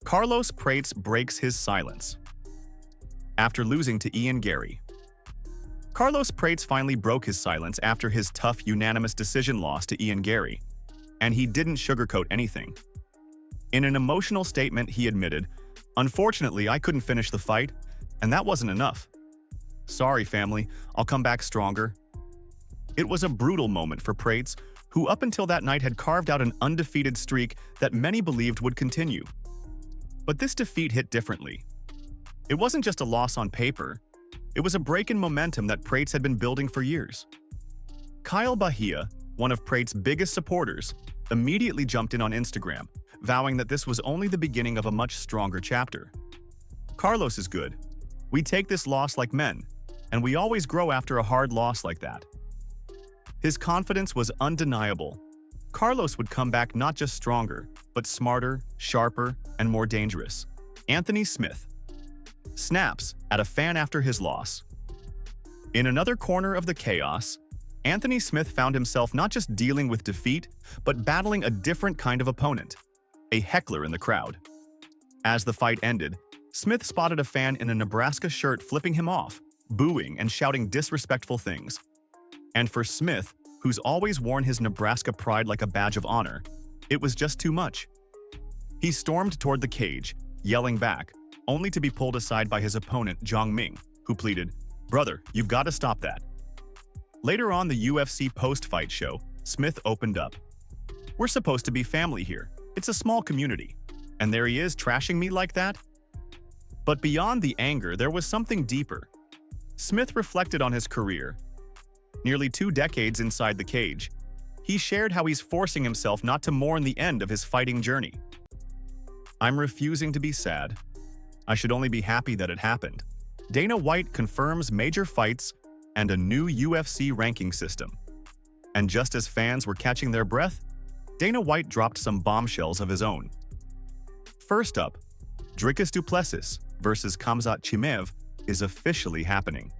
Carlos Prates breaks his silence. After losing to Ian Garry, Carlos Prates finally broke his silence after his tough unanimous decision loss to Ian Garry, and he didn't sugarcoat anything. In an emotional statement, he admitted, "Unfortunately, I couldn't finish the fight, and that wasn't enough. Sorry, family, I'll come back stronger." It was a brutal moment for Prates, who up until that night had carved out an undefeated streak that many believed would continue. But this defeat hit differently. It wasn't just a loss on paper, it was a break in momentum that Prates had been building for years. Kyle Bahia, one of Prates' biggest supporters, immediately jumped in on Instagram, vowing that this was only the beginning of a much stronger chapter. "Carlos is good. We take this loss like men, and we always grow after a hard loss like that." His confidence was undeniable. Carlos would come back not just stronger, but smarter, sharper, and more dangerous. Anthony Smith snaps at a fan after his loss. In another corner of the chaos, Anthony Smith found himself not just dealing with defeat, but battling a different kind of opponent, a heckler in the crowd. As the fight ended, Smith spotted a fan in a Nebraska shirt flipping him off, booing and shouting disrespectful things. And for Smith, who's always worn his Nebraska pride like a badge of honor, it was just too much. He stormed toward the cage, yelling back, only to be pulled aside by his opponent Zhang Ming, who pleaded, "Brother, you've got to stop that." Later on the UFC post-fight show, Smith opened up. "We're supposed to be family here. It's a small community. And there he is trashing me like that?" But beyond the anger, there was something deeper. Smith reflected on his career. Nearly 2 decades inside the cage, he shared how he's forcing himself not to mourn the end of his fighting journey. "I'm refusing to be sad. I should only be happy that it happened." Dana White confirms major fights and a new UFC ranking system. And just as fans were catching their breath, Dana White dropped some bombshells of his own. First up, Dricus Du Plessis versus Khamzat Chimaev is officially happening.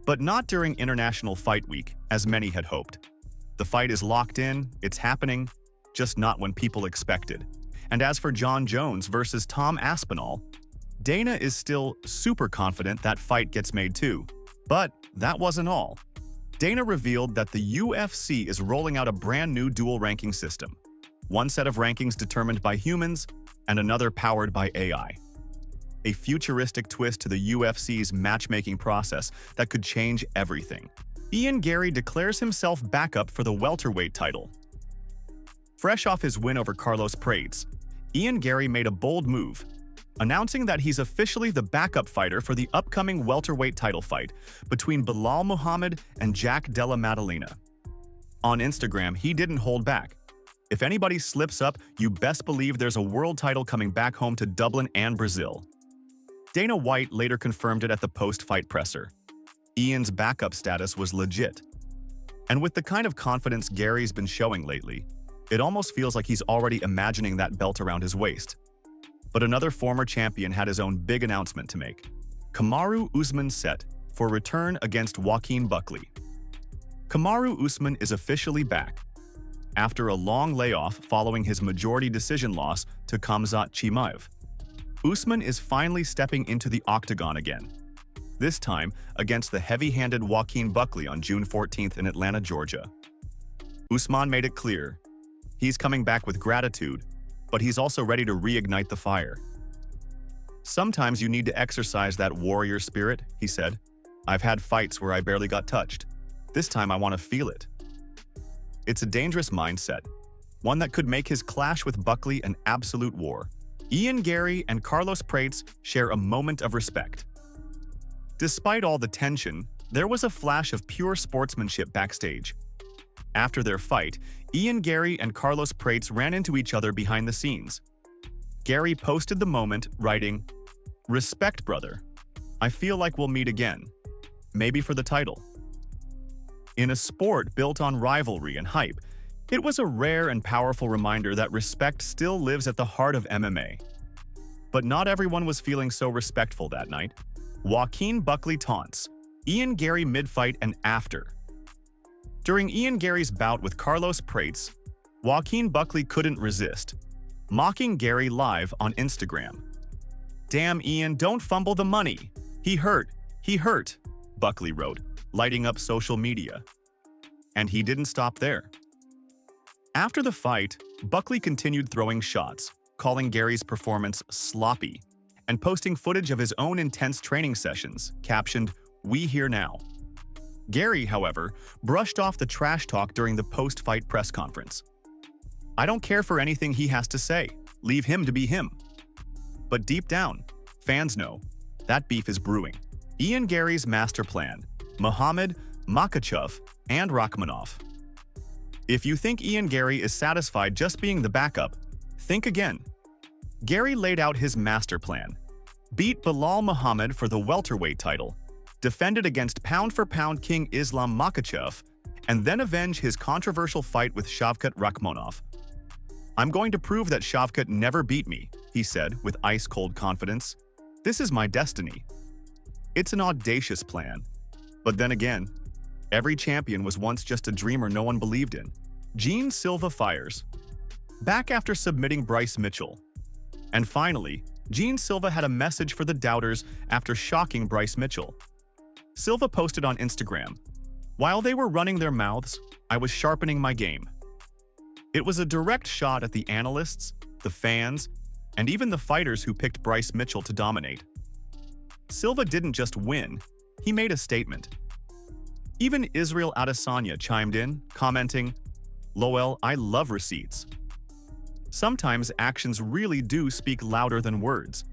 But not during International Fight Week, as many had hoped. The fight is locked in, it's happening, just not when people expected. And as for John Jones versus Tom Aspinall, Dana is still super confident that fight gets made too. But that wasn't all. Dana revealed that the UFC is rolling out a brand new dual ranking system. One set of rankings determined by humans and another powered by AI. A futuristic twist to the UFC's matchmaking process that could change everything. Ian Garry declares himself backup for the welterweight title. Fresh off his win over Carlos Prates, Ian Garry made a bold move, announcing that he's officially the backup fighter for the upcoming welterweight title fight between Bilal Muhammad and Jack Della Maddalena. On Instagram, he didn't hold back. "If anybody slips up, you best believe there's a world title coming back home to Dublin and Brazil." Dana White later confirmed it at the post-fight presser. Ian's backup status was legit. And with the kind of confidence Garry's been showing lately, it almost feels like he's already imagining that belt around his waist. But another former champion had his own big announcement to make. Kamaru Usman set for return against Joaquin Buckley. Kamaru Usman is officially back. After a long layoff following his majority decision loss to Khamzat Chimaev, Usman is finally stepping into the octagon again. This time against the heavy-handed Joaquin Buckley on June 14th in Atlanta, Georgia. Usman made it clear he's coming back with gratitude, but he's also ready to reignite the fire. "Sometimes you need to exercise that warrior spirit," he said. "I've had fights where I barely got touched. This time I want to feel it." It's a dangerous mindset, one that could make his clash with Buckley an absolute war. Ian Garry and Carlos Prates share a moment of respect. Despite all the tension, there was a flash of pure sportsmanship backstage. After their fight, Ian Garry and Carlos Prates ran into each other behind the scenes. Garry posted the moment, writing, "Respect, brother. I feel like we'll meet again. Maybe for the title." In a sport built on rivalry and hype, it was a rare and powerful reminder that respect still lives at the heart of MMA. But not everyone was feeling so respectful that night. Joaquin Buckley taunts Ian Garry mid-fight and after. During Ian Garry's bout with Carlos Prates, Joaquin Buckley couldn't resist. mocking Garry live on Instagram. "Damn, Ian, don't fumble the money. He hurt, Buckley wrote, lighting up social media. And he didn't stop there. After the fight, Buckley continued throwing shots, calling Garry's performance sloppy, and posting footage of his own intense training sessions, captioned, "We here now." Garry, however, brushed off the trash talk during the post-fight press conference. "I don't care for anything he has to say. Leave him to be him." But deep down, fans know that beef is brewing. Ian Garry's master plan, Muhammad, Makhachev, and Rakhmonov. If you think Ian Garry is satisfied just being the backup, think again. Garry laid out his master plan. Beat Belal Muhammad for the welterweight title, defended against pound-for-pound king Islam Makhachev, and then avenge his controversial fight with Shavkat Rakhmonov. "I'm going to prove that Shavkat never beat me," he said with ice-cold confidence. "This is my destiny." It's an audacious plan. But then again, every champion was once just a dreamer no one believed in. Silva fires. Back after submitting Bryce Mitchell. And finally, Silva had a message for the doubters after shocking Bryce Mitchell. Silva posted on Instagram, "While they were running their mouths, I was sharpening my game." It was a direct shot at the analysts, the fans, and even the fighters who picked Bryce Mitchell to dominate. Silva didn't just win, he made a statement. Even Israel Adesanya chimed in, commenting, "Lol, I love receipts." Sometimes actions really do speak louder than words.